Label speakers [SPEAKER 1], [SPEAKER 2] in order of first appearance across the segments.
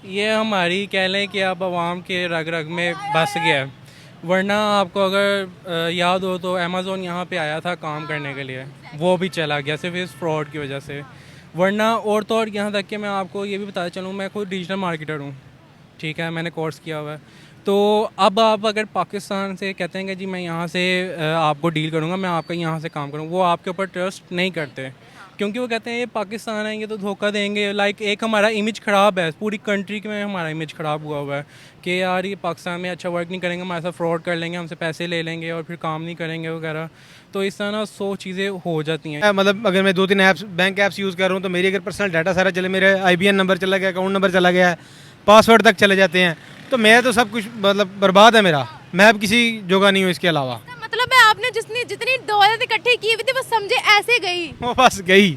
[SPEAKER 1] ये हमारी कह लें कि अब आवाम के रग रग में बस गया है। वरना आपको अगर याद हो तो अमेज़ोन यहाँ पे आया था काम करने के लिए, वो भी चला गया सिर्फ इस फ्रॉड की वजह से। वरना और तो और यहाँ तक कि मैं आपको ये भी बताना चलूँ, मैं खुद डिजिटल मार्केटर हूँ, ठीक है, मैंने कोर्स किया हुआ है। तो अब आप अगर पाकिस्तान से कहते हैं कि जी मैं यहाँ से आपको डील करूँगा, मैं आपका यहाँ से काम करूँगा, वो आपके ऊपर ट्रस्ट नहीं करते, क्योंकि वो कहते हैं ये पाकिस्तान है, ये तो धोखा देंगे। लाइक एक हमारा इमेज ख़राब है, पूरी कंट्री में हमारा इमेज ख़राब हुआ है कि यार ये पाकिस्तान में अच्छा वर्क नहीं करेंगे, हमारे साथ फ्रॉड कर लेंगे, हमसे पैसे ले लेंगे और फिर काम नहीं करेंगे वगैरह। तो इस तरह ना 100 चीज़ें हो जाती हैं।
[SPEAKER 2] मतलब अगर मैं 2-3 ऐप्स बैंक ऐप्स यूज़ कर रहा हूँ तो मेरी अगर पर्सनल डाटा सारा चले, मेरे IBN नंबर चला गया, अकाउंट नंबर चला गया है, पासवर्ड तक चले जाते हैं, तो मैं तो सब कुछ मतलब बर्बाद है मेरा। मैं अब किसी जगह नहीं हूँ इसके अलावा।
[SPEAKER 3] इसका मतलब है आपने जितनी दौलत इकट्ठी की हुई थी वो समझे ऐसे गई।
[SPEAKER 2] वो बस गई,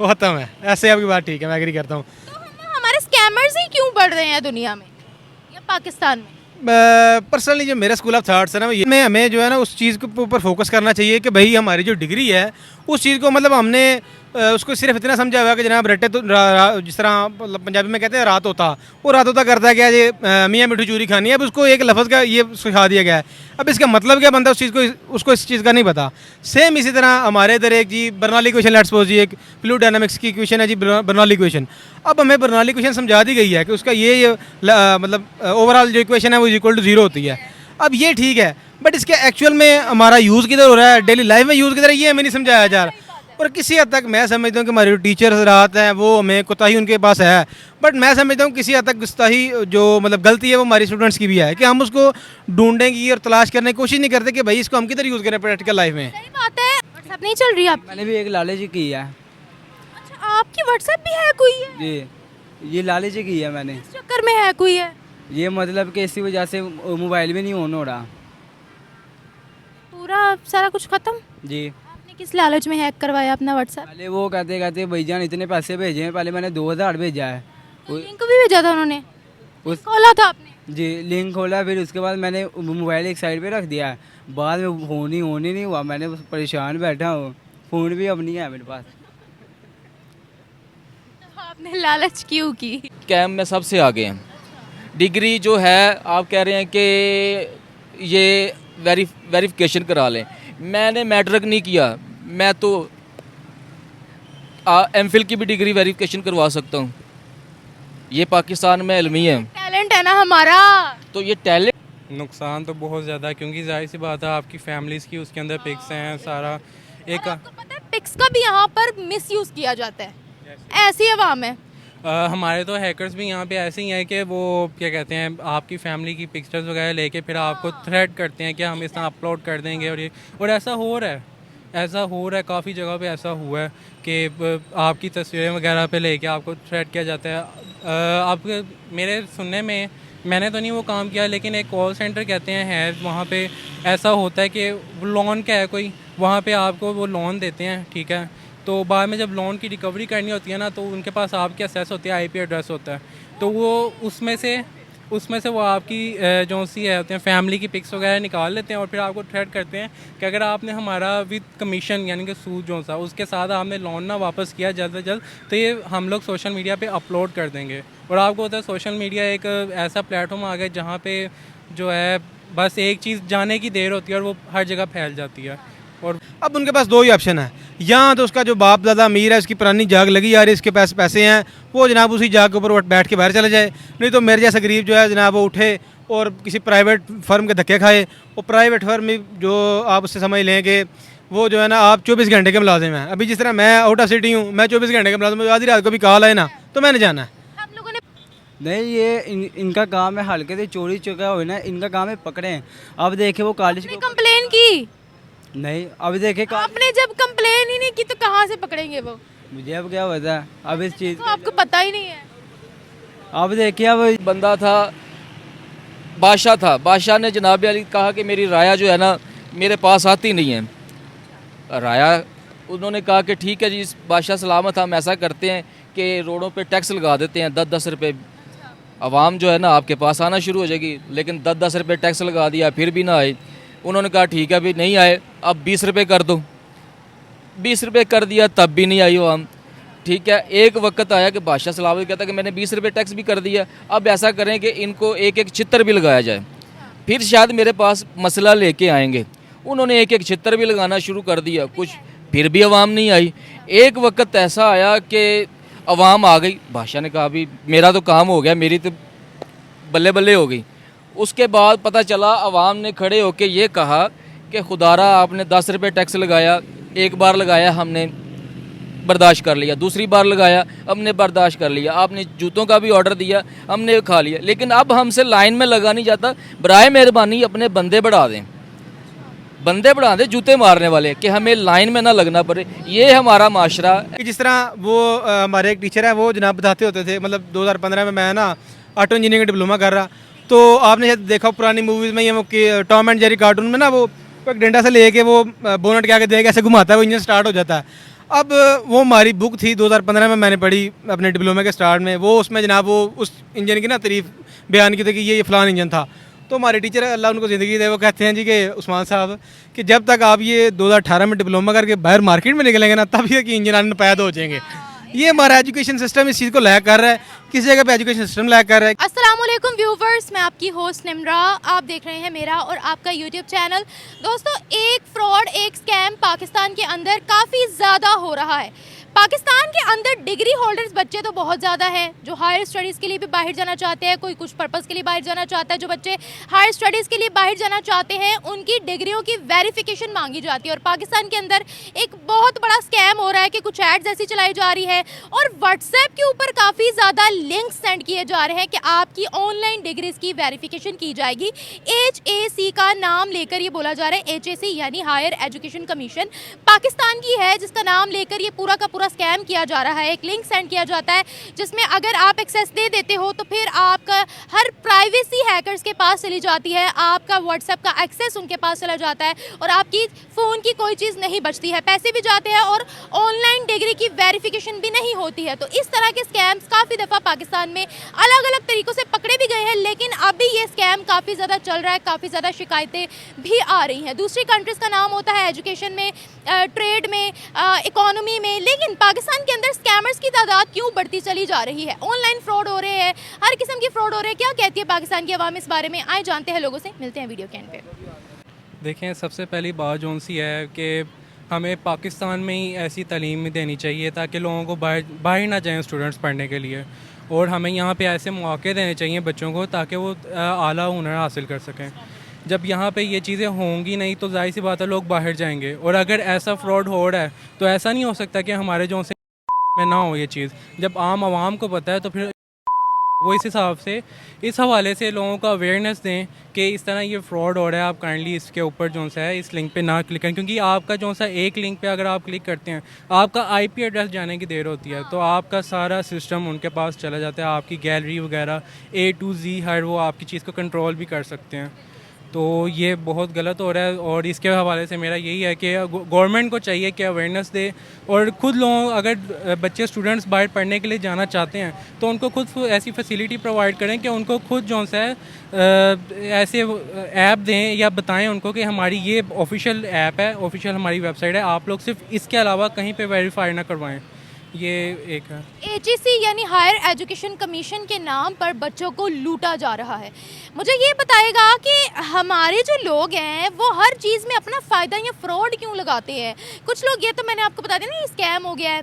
[SPEAKER 2] वो ख़त्म है। ऐसे आपकी बात ठीक है, मैं एग्री करता हूँ।
[SPEAKER 3] तो हमारे स्कैमर्स ही क्यों बढ़ रहे हैं दुनिया में या पाकिस्तान में?
[SPEAKER 2] पर्सनली जो मेरा स्कूल ऑफ थॉट्स है ना, में हमें जो है ना उस चीज़ के ऊपर फोकस करना चाहिए कि भाई हमारी जो डिग्री है उस चीज़ को मतलब हमने उसको सिर्फ इतना समझा हुआ कि जनाब रट्टे तो जिस तरह मतलब पंजाबी में कहते हैं रात होता, वो रात होता करता है क्या ये मियाँ मिठू चूरी खानी है। अब उसको एक लफ्ज़ का ये सिखा दिया गया है, अब इसका मतलब क्या बनता है उस चीज़ को, उसको इस चीज़ का नहीं पता। सेम इसी तरह हमारे इधर एक जी बर्नौली इक्वेशन, लेट्स सपोज जी एक फ्लूइड डायनामिक्स की इक्वेशन है जी, बर्नौली इक्वेशन। अब हमें बर्नौली इक्वेशन समझा दी गई है कि उसका ये मतलब ओवरऑल जो इक्वेशन है वो इक्वल टू 0 होती है। अब ये ठीक है, बट इसके एक्चुअल में हमारा यूज़ किधर हो रहा है, डेली लाइफ में यूज़ किधर है, ये हमें नहीं समझाया जा रहा। और किसी हद तक मैं समझता हूँ कि हमारे जो टीचर्स रात हैं वो हमें कोताही उनके पास है, बट मैं समझता हूँ किसी हद तक गुस्ताही जो मतलब गलती है वो हमारी स्टूडेंट्स की भी है कि हम उसको ढूंढने की और तलाश करने की कोशिश नहीं करते कि भाई इसको हम किधर यूज़ करें प्रैक्टिकल लाइफ में।
[SPEAKER 3] सही बात है। व्हाट्सएप नहीं चल रही आपकी?
[SPEAKER 4] मैंने भी एक लाले जी की है
[SPEAKER 3] अच्छा, आपकी व्हाट्सएप भी है कोई है?
[SPEAKER 4] जी, ये लाले जी की है मैंने।
[SPEAKER 3] इस चक्कर में है कोई है?
[SPEAKER 4] ये मतलब कि इसी वजह से मोबाइल भी नहीं ऑन हो रहा।
[SPEAKER 3] पूरा सारा कुछ खत्म?
[SPEAKER 4] जी,
[SPEAKER 3] आपने किस लालच में हैक करवाया अपना व्हाट्सएप?
[SPEAKER 4] पहले वो कहते कहते भैजान इतने पैसे भेजे हैं, पहले मैंने 2000 भेजा है।
[SPEAKER 3] लिंक भी भेजा था उन्होंने,
[SPEAKER 4] उस
[SPEAKER 3] खोला था आपने?
[SPEAKER 4] जी, लिंक खोला, फिर उसके बाद मैंने मोबाइल एक साइड पे रख दिया है। बाद में फ़ोन ही ऑन ही नहीं हुआ, मैंने बस परेशान बैठा हूँ। फ़ोन भी अब नहीं है मेरे पास।
[SPEAKER 3] तो आपने लालच क्यों की?
[SPEAKER 5] कैम में सबसे आगे हैं। डिग्री जो है आप कह रहे हैं कि ये वेरिफिकेशन करा लें, मैंने मैट्रिक नहीं किया, मैं तो एमफिल की भी डिग्री वेरिफिकेशन करवा सकता हूँ। ये पाकिस्तान में इल्मी है,
[SPEAKER 3] टैलेंट है ना हमारा।
[SPEAKER 5] तो ये टैलेंट।
[SPEAKER 1] नुकसान तो बहुत ज़्यादा है, क्योंकि जाहिर सी बात है आपकी फैमिलीज़ की उसके अंदर पिक्स हैं सारा एक।
[SPEAKER 3] आपको पता है पिक्स का भी यहाँ पर मिस यूज किया जाता है, ऐसी अवाम है।
[SPEAKER 1] हमारे तो हैकर्स भी यहाँ पे ऐसे ही हैं कि वो क्या कहते हैं आपकी फैमिली की पिक्चर्स वगैरह लेके फिर आपको थ्रेट करते हैं कि हम इस तरह अपलोड कर देंगे, और ये और ऐसा हो रहा है, काफ़ी जगह पे ऐसा हुआ है कि आपकी तस्वीरें वगैरह पे लेके आपको थ्रेट किया जाता है। आप मेरे सुनने में, मैंने तो नहीं वो काम किया, लेकिन एक कॉल सेंटर कहते हैं है वहाँ पे ऐसा होता है कि लोन का है कोई, वहाँ पे आपको वो लोन देते हैं, ठीक है, तो बाद में जब लोन की रिकवरी करनी होती है ना तो उनके पास आपके असेस होते हैं, IP एड्रेस होता है, तो वो उसमें से वो आपकी जो सी है होते हैं फैमिली की पिक्स वगैरह निकाल लेते हैं और फिर आपको थ्रेट करते हैं कि अगर आपने हमारा विद कमीशन यानी कि सूद जो सा उसके साथ आपने लोन ना वापस किया जल्द से जल्द, तो ये हम लोग सोशल मीडिया पे अपलोड कर देंगे। और आपको होता है सोशल मीडिया एक ऐसा प्लेटफॉर्म आ गया जहाँ पे जो है बस एक चीज़ जाने की देर होती है और वो हर जगह फैल जाती है। और
[SPEAKER 2] अब उनके पास दो ही ऑप्शन है, या तो उसका जो बाप दादा अमीर है उसकी पुरानी जाग लगी यार इसके पास पैसे हैं, वो जनाब उसी जाग के ऊपर बैठ के बाहर चले जाए, नहीं तो मेरे जैसा गरीब जो है जनाब वो उठे और किसी प्राइवेट फर्म के धक्के खाए। और प्राइवेट फर्म में जो आप उससे समझ लें कि वो जो है ना आप 24 घंटे के मुलाजिम हैं। अभी जिस तरह मैं आउट ऑफ सिटी हूँ, मैं 24 घंटे के मुलाजिम हूँ, आधी रात को भी कॉल आए ना तो मैंने जाना है।
[SPEAKER 3] आप लोगों ने
[SPEAKER 4] नहीं, ये इनका काम है हल्के से चोरी चुका हो ना, इनका काम है पकड़े। अब देखे वो कॉलेज को
[SPEAKER 3] कंप्लेन की?
[SPEAKER 4] नहीं, अब देखे
[SPEAKER 3] आपने जब कंप्लेन ही नहीं की तो कहाँ से पकड़ेंगे वो?
[SPEAKER 4] मुझे अब क्या पता है अब इस चीज़।
[SPEAKER 3] तो आपको पता ही नहीं है।
[SPEAKER 4] अब देखिए अब
[SPEAKER 5] बंदा था, बादशाह था, बादशाह ने जनाब अली कहा कि मेरी राया जो है ना मेरे पास आती नहीं है। राया उन्होंने कहा कि ठीक है जी बादशाह सलामत, हम ऐसा करते हैं कि रोडों पे टैक्स लगा देते हैं 10-10 रुपये, आवाम जो है ना आपके पास आना शुरू हो जाएगी। लेकिन 10-10 रुपये टैक्स लगा दिया फिर भी ना आए। उन्होंने कहा ठीक है, अभी नहीं आए, अब 20 रुपये कर दो। 20 रुपये कर दिया तब भी नहीं आई आवाम। ठीक है, एक वक्त आया कि बादशाह सलावत कहता कि मैंने 20 रुपये टैक्स भी कर दिया, अब ऐसा करें कि इनको एक एक छितर भी लगाया जाए, फिर शायद मेरे पास मसला लेके आएंगे। उन्होंने एक एक छितर भी लगाना शुरू कर दिया, कुछ फिर भी अवाम नहीं आई। एक वक्त ऐसा आया कि अवाम आ गई, बादशाह ने कहा अभी मेरा तो काम हो गया, मेरी तो बल्ले बल्ले हो गई। उसके बाद पता चला अवाम ने खड़े होकर ये कहा कि खुदारा आपने 10 रुपये टैक्स लगाया, एक बार लगाया हमने बर्दाश्त कर लिया, दूसरी बार लगाया हमने बर्दाश्त कर लिया, आपने जूतों का भी ऑर्डर दिया हमने खा लिया, लेकिन अब हमसे लाइन में लगा नहीं जाता। बराए मेहरबानी अपने बंदे बढ़ा दें, बंदे बढ़ा दें जूते मारने वाले, कि हमें लाइन में ना लगना पड़े। ये हमारा माशरा।
[SPEAKER 2] कि जिस तरह वो हमारे एक टीचर है, वो जनाब बताते होते थे, मतलब 2015 में मैं ना ऑटो इंजीनियरिंग का डिप्लोमा कर रहा, तो आपने शायद देखा पुरानी मूवीज़ में, ये वो टॉम एंड जेरी कार्टून में ना, वो एक डंडा से लेके वो बोनट के आगे देके ऐसे घुमाता है, वो इंजन स्टार्ट हो जाता है। अब वो हमारी बुक थी 2015 में, मैंने पढ़ी अपने डिप्लोमा के स्टार्ट में, वो उसमें जनाब वो उस इंजन की ना तारीफ बयान की थी कि ये फ़लान इंजन था। तो हमारे टीचर अल्लाह उनको ज़िंदगी दे, वो कहते हैं जी कि उस्मान साहब कि जब तक आप ये 2018 में डिप्लोमा करके बाहर मार्केट में निकलेंगे ना, तब ये कि इंजन आने पैदा हो जाएंगे। ये हमारा एजुकेशन सिस्टम इस चीज़ को लैक कर रहा है, किसी जगह पे एजुकेशन सिस्टम लैक कर रहा है।
[SPEAKER 3] अस्सलाम वालेकुम व्यूवर्स, मैं आपकी होस्ट निम्रा, आप देख रहे हैं मेरा और आपका यूट्यूब चैनल। दोस्तों, एक फ्रॉड, एक स्कैम पाकिस्तान के अंदर काफ़ी ज़्यादा हो रहा है। पाकिस्तान के अंदर डिग्री होल्डर्स बच्चे तो बहुत ज़्यादा हैं जो हायर स्टडीज़ के लिए भी बाहर जाना चाहते हैं, कोई कुछ पर्पज़ के लिए बाहर जाना चाहता है। जो बच्चे हायर स्टडीज़ के लिए बाहर जाना चाहते हैं उनकी डिग्रियों की वेरिफिकेशन मांगी जाती है, और पाकिस्तान के अंदर एक बहुत बड़ा स्कैम हो रहा है कि कुछ एड्स ऐसी चलाई जा रही है और व्हाट्सएप के ऊपर काफ़ी ज़्यादा लिंक सेंड किए जा रहे हैं कि आपकी ऑनलाइन डिग्रीज़ की वेरिफिकेशन की जाएगी। HAC का नाम लेकर ये बोला जा रहा है, HAC यानी हायर एजुकेशन कमीशन पाकिस्तान की है, जिसका नाम लेकर ये पूरा का पूरा स्कैम किया जा रहा है। एक लिंक सेंड किया जाता है जिसमें अगर आप एक्सेस दे देते हो तो फिर आपका हर प्राइवेसी हैकर्स के पास चली जाती है, आपका व्हाट्सएप का एक्सेस उनके पास चला जाता है और आपकी फ़ोन की कोई चीज़ नहीं बचती है, पैसे भी जाते हैं और ऑनलाइन डिग्री की वेरिफिकेशन भी नहीं होती है। तो इस तरह के स्कैम्स काफ़ी दफ़ा पाकिस्तान में अलग अलग तरीक़ों से पकड़े भी गए हैं, लेकिन अभी ये स्कैम काफ़ी ज़्यादा चल रहा है, काफ़ी ज़्यादा शिकायतें भी आ रही हैं। दूसरी कंट्रीज़ का नाम होता है एजुकेशन में, ट्रेड में, इकोनॉमी में, लेकिन पाकिस्तान के अंदर स्कैमर्स की तादाद क्यों बढ़ती चली जा रही है? ऑनलाइन फ्रॉड हो रहे हैं, हर किस्म की फ्रॉड हो रहे हैं। क्या कहती है पाकिस्तान की आवाम इस बारे में? आए जानते हैं लोगों से, मिलते हैं वीडियो के एंड पे।
[SPEAKER 1] देखें, सबसे पहली बात जो सी है कि हमें पाकिस्तान में ही ऐसी तालीम देनी चाहिए ताकि लोगों को बाहर ना जाएं स्टूडेंट्स पढ़ने के लिए, और हमें यहाँ पे ऐसे मौके देने चाहिए बच्चों को ताकि वो आला हुनर हासिल कर सकें। जब यहाँ पे ये चीज़ें होंगी नहीं तो जाहिर सी बात है लोग बाहर जाएंगे, और अगर ऐसा फ्रॉड हो रहा है तो ऐसा नहीं हो सकता कि हमारे जो से में ना हो ये चीज़। जब आम आवाम को पता है तो फिर वो इस हिसाब से, इस हवाले से लोगों को अवेयरनेस दें कि इस तरह ये फ्रॉड हो रहा है, आप काइंडली इसके ऊपर जो सा है इस लिंक पे ना क्लिक करें, क्योंकि आपका जो सा एक लिंक पे अगर आप क्लिक करते हैं आपका IP एड्रेस जाने की देर होती है, तो आपका सारा सिस्टम उनके पास चला जाता है, आपकी गैलरी वगैरह A to Z हर वो आपकी चीज़ को कंट्रोल भी कर सकते हैं। तो ये बहुत गलत हो रहा है, और इसके हवाले से मेरा यही है कि गवर्नमेंट को चाहिए कि अवेयरनेस दे, और ख़ुद लोग अगर बच्चे स्टूडेंट्स बाहर पढ़ने के लिए जाना चाहते हैं तो उनको खुद ऐसी फैसिलिटी प्रोवाइड करें कि उनको खुद जो सा है ऐसे ऐप दें या बताएं उनको कि हमारी ये ऑफिशियल ऐप है, ऑफिशियल हमारी वेबसाइट है, आप लोग सिर्फ इसके अलावा कहीं पे वेरीफाई ना करवाएं। ये एक है।
[SPEAKER 3] HAC यानी हायर एजुकेशन कमीशन के नाम पर बच्चों को लूटा जा रहा है। मुझे ये बताएगा कि हमारे जो लोग हैं वो हर चीज़ में अपना फ़ायदा या फ्रॉड क्यों लगाते हैं? कुछ लोग, ये तो मैंने आपको बता दिया ना, ये स्कैम हो गया है।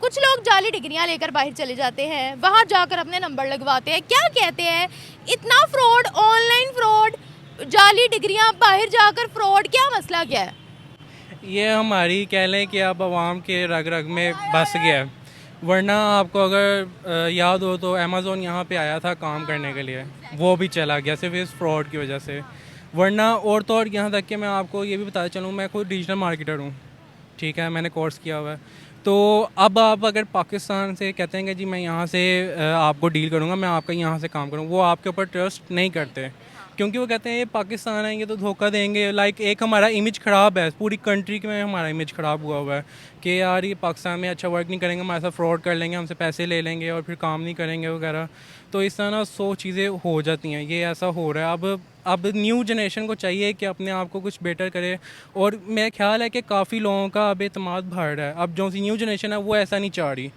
[SPEAKER 3] कुछ लोग जाली डिग्रियां लेकर बाहर चले जाते हैं, वहाँ जाकर अपने नंबर लगवाते हैं। क्या कहते हैं, इतना फ्रॉड, ऑनलाइन फ्रॉड, जाली डिग्रियाँ, बाहर जाकर फ्रॉड, क्या मसला क्या है?
[SPEAKER 1] ये हमारी कह लें कि अब आवाम के रग रग में बस गया है, वरना आपको अगर याद हो तो अमेज़ोन यहाँ पे आया था काम करने के लिए, वो भी चला गया सिर्फ इस फ्रॉड की वजह से। वरना और तो और यहाँ तक कि मैं आपको ये भी बताता चलूँ, मैं खुद डिजिटल मार्केटर हूँ, ठीक है, मैंने कोर्स किया हुआ है। तो अब आप अगर पाकिस्तान से कहते हैं कि जी मैं यहाँ से आपको डील करूँगा, मैं आपका यहाँ से काम करूँ, वो आपके ऊपर ट्रस्ट नहीं करते, क्योंकि वो कहते हैं ये पाकिस्तान है, ये तो धोखा देंगे। लाइक एक हमारा इमेज ख़राब है, पूरी कंट्री में हमारा इमेज ख़राब हुआ है कि यार ये पाकिस्तान में अच्छा वर्क नहीं करेंगे, हमारे साथ फ्रॉड कर लेंगे, हमसे पैसे ले लेंगे और फिर काम नहीं करेंगे वगैरह। तो इस तरह ना 100 चीज़ें हो जाती हैं, ये ऐसा हो रहा है। अब न्यू जनरेशन को चाहिए कि अपने आप को कुछ बेटर करे, और मेरा ख्याल है कि काफ़ी लोगों का अब एतमाद बढ़ रहा है। अब जो सी न्यू जनरेशन है वो ऐसा नहीं चाह रही,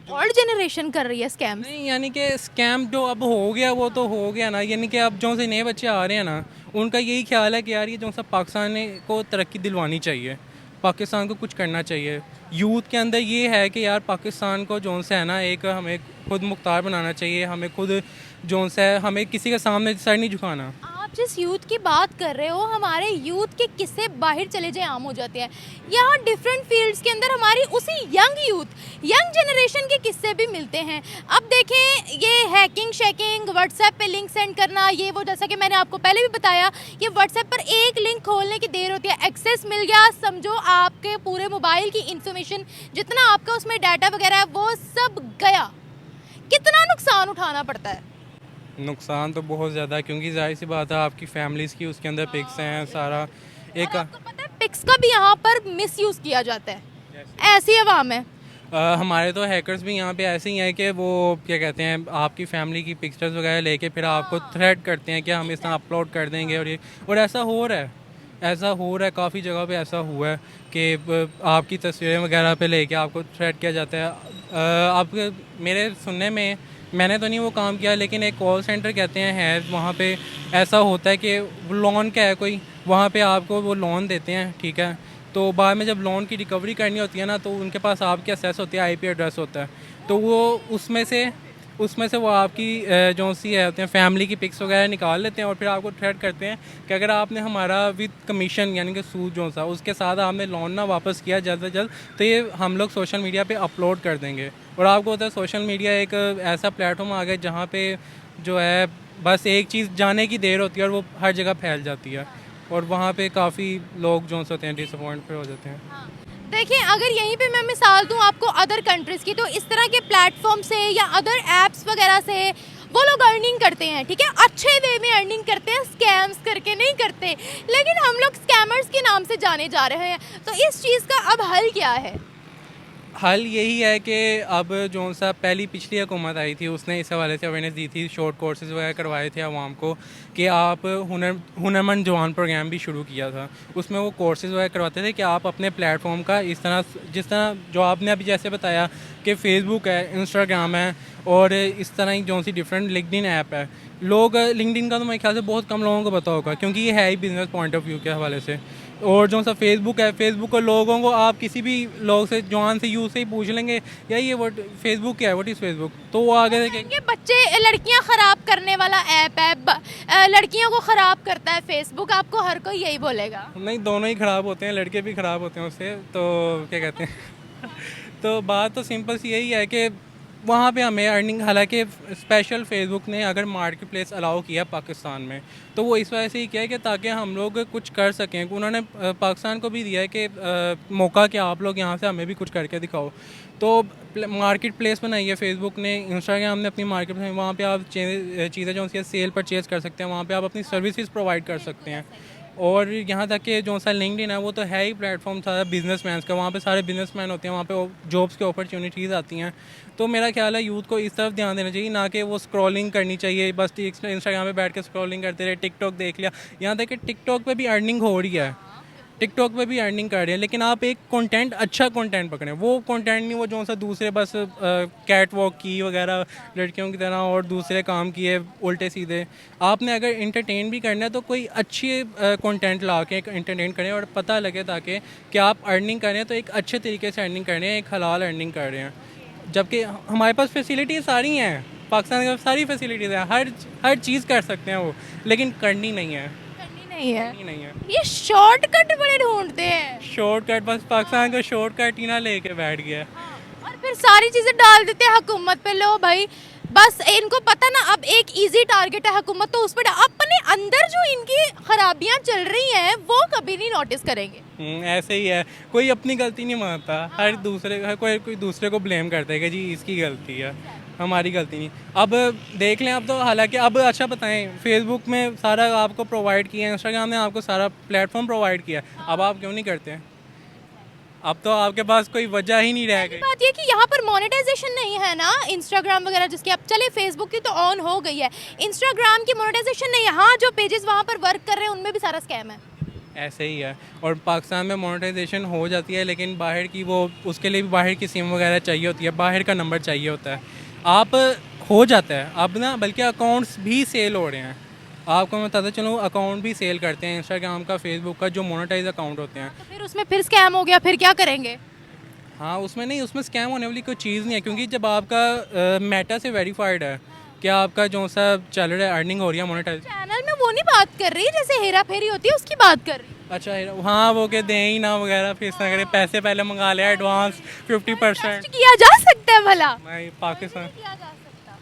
[SPEAKER 3] ओल्ड जनरेशन कर रही है स्कैम।
[SPEAKER 1] नहीं, यानी कि स्कैम जो अब हो गया वो तो हो गया ना, यानी कि अब जो से नए बच्चे आ रहे हैं ना, उनका यही ख्याल है कि यार ये जो सा पाकिस्तान को तरक्की दिलवानी चाहिए, पाकिस्तान को कुछ करना चाहिए। यूथ के अंदर ये है कि यार पाकिस्तान को जो सा है ना, एक हमें खुद मुख्तार बनाना चाहिए, हमें खुद जो सा है, हमें किसी के सामने सर नहीं झुकाना।
[SPEAKER 3] आप जिस यूथ की बात कर रहे हो, हमारे यूथ के किस्से बाहर चले जाए आम हो जाते हैं। यहाँ डिफरेंट फील्ड्स के अंदर हमारी उसी यंग जनरेशन के किस्से भी मिलते हैं। अब देखें, ये हैकिंग शेकिंग, व्हाट्सएप पे लिंक सेंड करना, ये वो, जैसा कि मैंने आपको पहले भी बताया कि व्हाट्सएप पर एक लिंक खोलने की देर होती है, एक्सेस मिल गया, समझो आपके पूरे मोबाइल की इंफॉर्मेशन, जितना आपका उसमें डाटा वगैरह है वो सब गया। कितना नुकसान उठाना पड़ता है।
[SPEAKER 1] नुकसान तो बहुत ज़्यादा है, क्योंकि जाहिर सी बात है आपकी फैमिलीज़ की उसके अंदर पिक्स हैं सारा एक।
[SPEAKER 3] और आपको पता है पिक्स का भी यहाँ पर मिसयूज किया जाता है, ऐसी अवाम है।
[SPEAKER 1] हमारे तो हैकर्स भी यहाँ पे ऐसे ही हैं कि वो क्या कहते हैं, आपकी फैमिली की पिक्चर्स वगैरह लेके फिर आपको थ्रेट करते हैं कि हम इस तरह अपलोड कर देंगे, और ये और ऐसा हो रहा है काफ़ी जगह पे ऐसा हुआ है कि आपकी तस्वीरें वगैरह पे लेके आपको थ्रेट किया जाता है। आप मेरे सुनने में, मैंने तो नहीं वो काम किया, लेकिन एक कॉल सेंटर कहते हैं है, वहाँ पे ऐसा होता है कि लोन का है कोई, वहाँ पे आपको वो लोन देते हैं, ठीक है, तो बाद में जब लोन की रिकवरी करनी होती है ना, तो उनके पास आपकी एक्सेस होती है, आईपी एड्रेस होता है, तो वो उसमें से वो आपकी जो सी है होते हैं फैमिली की पिक्स वगैरह निकाल लेते हैं, और फिर आपको थ्रेट करते हैं कि अगर आपने हमारा विद कमीशन यानी कि सूद जो सा उसके साथ आपने लोन ना वापस किया जल्द से जल्द, तो ये हम लोग सोशल मीडिया पे अपलोड कर देंगे। और आपको होता है सोशल मीडिया एक ऐसा प्लेटफॉर्म आ गया जहाँ पे जो है बस एक चीज़ जाने की देर होती है और वो हर जगह फैल जाती है, और वहाँ पे काफ़ी लोग जो होते हैं डिसअपॉइंट हो जाते हैं।
[SPEAKER 3] देखिए, अगर यहीं पे मैं मिसाल दूं आपको अदर कंट्रीज़ की, तो इस तरह के प्लेटफॉर्म से या अदर ऐप्स वगैरह से वो लोग अर्निंग करते हैं, ठीक है, अच्छे वे में अर्निंग करते हैं, स्कैम्स करके नहीं करते। लेकिन हम लोग स्कैमर्स के नाम से जाने जा रहे हैं, तो इस चीज़ का अब हल क्या है?
[SPEAKER 1] हल यही है कि अब जो सा पिछली हुकूमत आई थी उसने इस हवाले से अवेयरनेस दी थी, शॉर्ट कोर्सेज़ वगैरह करवाए थे आवाम को कि आप हुनरमंद जवान प्रोग्राम भी शुरू किया था। उसमें वो कोर्सेज़ वगैरह करवाते थे कि आप अपने प्लेटफॉर्म का इस तरह, जिस तरह जो आपने अभी जैसे बताया कि फ़ेसबुक है, इंस्टाग्राम है, और इस तरह ही जो सी डिफरेंट लिंक्डइन ऐप है। लोग लिंक्डइन का तो मेरे ख्याल से बहुत कम लोगों को पता होगा, क्योंकि ये है ही बिज़नेस पॉइंट ऑफ व्यू के हवाले से। और जो सा फेसबुक है, फेसबुक को लोगों को आप किसी भी लोग से, जवान से, यूथ से ही पूछ लेंगे या ये व्हाट फेसबुक क्या है, व्हाट इज़ फेसबुक, तो वो आगे देखेंगे।
[SPEAKER 3] ये बच्चे लड़कियां ख़राब करने वाला ऐप है, लड़कियों को ख़राब करता है फेसबुक, आपको हर कोई यही बोलेगा।
[SPEAKER 1] नहीं, दोनों ही ख़राब होते हैं, लड़के भी ख़राब होते हैं उससे, तो क्या कहते हैं तो बात तो सिंपल सी यही है कि वहाँ पे हमें अर्निंग, हालांकि स्पेशल फेसबुक ने अगर मार्केट प्लेस अलाउ किया पाकिस्तान में, तो वो इस वजह से ही किया है कि ताकि हम लोग कुछ कर सकें। उन्होंने पाकिस्तान को भी दिया है कि मौका कि आप लोग यहाँ से हमें भी कुछ करके दिखाओ। तो मार्केट प्लेस बनाई है फेसबुक ने, इंस्टाग्राम ने अपनी मार्केट प्लेस, वहाँ पे आप चीज़ें जो सी सेल परचेज़ कर सकते हैं, वहाँ पे आप अपनी सर्विसेज प्रोवाइड कर सकते हैं। और यहाँ तक कि जो सा लिंक्डइन है वो तो है ही प्लेटफॉर्म सारा बिजनेसमैन का, वहाँ पे सारे बिजनेसमैन होते हैं, वहाँ पे जॉब्स की अपॉर्चुनिटीज़ आती हैं। तो मेरा ख्याल है यूथ को इस तरफ ध्यान देना चाहिए, ना कि वो स्क्रॉलिंग करनी चाहिए, बस इंस्टाग्राम पे बैठ के स्क्रॉलिंग करते रहे, टिकटॉक देख लिया। यहाँ तक कि टिकटॉक पे भी अर्निंग हो रही है, टिकटॉक पे भी अर्निंग कर रहे हैं, लेकिन आप एक कंटेंट, अच्छा कंटेंट पकड़ें। वो कंटेंट नहीं वो जो सा दूसरे बस कैट वॉक की वगैरह लड़कियों की तरह और दूसरे काम किए उल्टे सीधे। आपने अगर इंटरटेन भी करना है तो कोई अच्छी कंटेंट ला के इंटरटेन करें और पता लगे ताकि कि आप अर्निंग करें तो एक अच्छे तरीके से अर्निंग कर रहे हैं, एक हलाल अर्निंग कर रहे हैं। जबकि हमारे पास फैसिलिटीज़ सारी हैं, पाकिस्तान के सारी फैसिलिटीज़ हैं, हर चीज़ कर सकते हैं वो, लेकिन करनी नहीं है। नहीं है।
[SPEAKER 3] ये शॉर्टकट बड़े ढूंढते हैं,
[SPEAKER 1] शॉर्टकट, बस पाकिस्तान का शॉर्टकट ही ना लेके बैठ गया।
[SPEAKER 3] और फिर सारी चीज़ें डाल देते हैं हुकूमत पे। लो भाई, बस इनको पता ना अब एक इजी टारगेट है हुकूमत, तो उस पर अपने अंदर जो इनकी खराबियां चल रही हैं वो कभी नहीं नोटिस करेंगे।
[SPEAKER 1] ऐसे ही है, कोई अपनी गलती नहीं मानता, कोई दूसरे को ब्लेम करता है कि जी इसकी गलती है, हमारी गलती नहीं। अब देख लें, अब तो हालांकि अब अच्छा बताएं, फेसबुक में सारा आपको प्रोवाइड किया, इंस्टाग्राम ने आपको सारा प्लेटफॉर्म प्रोवाइड किया, अब आप क्यों नहीं करते? अब तो आपके पास कोई वजह ही नहीं रह गई।
[SPEAKER 3] बात ये कि यहाँ पर मोनेटाइजेशन नहीं है ना, इंस्टाग्राम वगैरह जिसकी, अब चले फेसबुक की तो ऑन हो गई है, इंस्टाग्राम की मोनेटाइजेशन नहीं है। हाँ, जो पेजेस वहाँ पर वर्क कर रहे हैं उनमें भी सारा स्कैम है।
[SPEAKER 1] ऐसे ही है। और पाकिस्तान में मोनेटाइजेशन हो जाती है, लेकिन बाहर की वो उसके लिए भी बाहर की सिम वगैरह चाहिए होती है, बाहर का नंबर चाहिए होता है। आप हो जाता है अब ना, बल्कि अकाउंट्स भी सेल हो रहे हैं। आपको मैं बताता चलूँ, अकाउंट भी सेल करते हैं इंस्टाग्राम का, फेसबुक का, जो मोनेटाइज अकाउंट होते हैं।
[SPEAKER 3] तो फिर उसमें फिर स्कैम हो गया, फिर क्या करेंगे?
[SPEAKER 1] हाँ, उसमें नहीं, उसमें स्कैम होने वाली कोई चीज़ नहीं है, क्योंकि जब आपका मेटा से वेरीफाइड है कि आपका जो सा चल रहा है, अर्निंग हो रही है मोनेटाइज।
[SPEAKER 3] चैनल में वो नहीं बात कर रही जैसे हेरा फेरी होती है उसकी बात कर रही।
[SPEAKER 1] अच्छा, हाँ, वो के दें ही ना वगैरह, फिर इस तरह करे, पैसे पहले मंगा लिया एडवांस 50%।
[SPEAKER 3] किया जा सकता है भला?
[SPEAKER 1] मैं पाकिस्तान
[SPEAKER 3] किया जा सकता।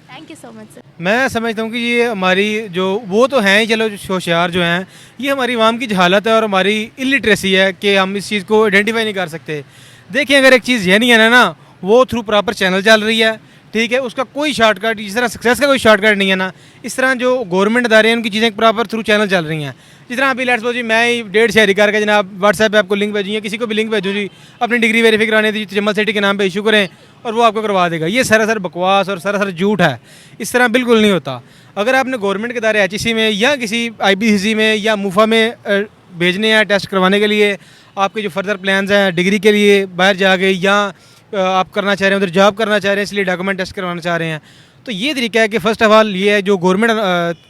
[SPEAKER 3] Thank you so much sir.
[SPEAKER 2] मैं समझता हूँ कि ये हमारी जो वो तो हैं ही, चलो जो होशियार जो हैं, ये हमारी आवाम की जहालत है और हमारी इलिटरेसी है कि हम इस चीज़ को आइडेंटिफाई नहीं कर सकते। देखिए, अगर एक चीज़ ये नहीं है ना, वो थ्रू प्रॉपर चैनल चल रही है, ठीक है, उसका कोई शॉर्टकट, जिस तरह सक्सेस का कोई शॉर्टकट नहीं है ना, इस तरह जो गवर्नमेंट अदारे हैं उनकी चीज़ें प्रॉपर थ्रू चैनल चल रही हैं। जिस तरह अभी लेट्स सपोज जी, मैं ही 1.5 शेयर करके जनाब व्हाट्सएप पे आपको लिंक भेजूँ या किसी को भी लिंक भेजूँ जी, अपनी डिग्री वेरीफाई कराने दी जमल सिटी के नाम पे इशू करें और वो आपको करवा देगा। ये सरासर बकवास और सरासर झूठ है, इस तरह बिल्कुल नहीं होता। अगर आपने गवर्नमेंट के अदारे HEC में या किसी IBCC में या मुफा में भेजने हैं टेस्ट करवाने के लिए, आपके जो फर्दर प्लान्स हैं डिग्री के लिए बाहर जाके, या आप करना चाह रहे हैं उधर जॉब करना चाह रहे हैं इसलिए डॉक्यूमेंट टेस्ट करवाना चाह रहे हैं, तो ये तरीका है कि फ़र्स्ट ऑफ ऑल ये है जो गवर्नमेंट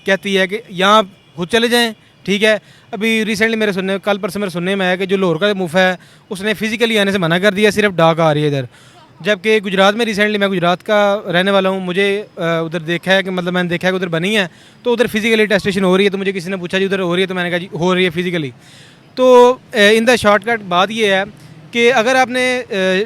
[SPEAKER 2] कहती है कि यहाँ खुद चले जाएँ, ठीक है। अभी रिसेंटली मेरे कल परसों मेरे सुनने में आया कि जो लाहौर का मुफ्त है उसने फिजिकली आने से मना कर दिया, सिर्फ डाक आ रही है इधर। जबकि गुजरात में रिसेंटली, मैं गुजरात का रहने वाला हूँ, मुझे उधर देखा है कि मतलब मैंने देखा है कि उधर बनी है, तो उधर फिजिकली टेस्टेशन हो रही है। तो मुझे किसी ने पूछा जी उधर हो रही है, तो मैंने कहा जी हो रही है फिजिकली। तो इन द शॉर्टकट बात ये है कि अगर आपने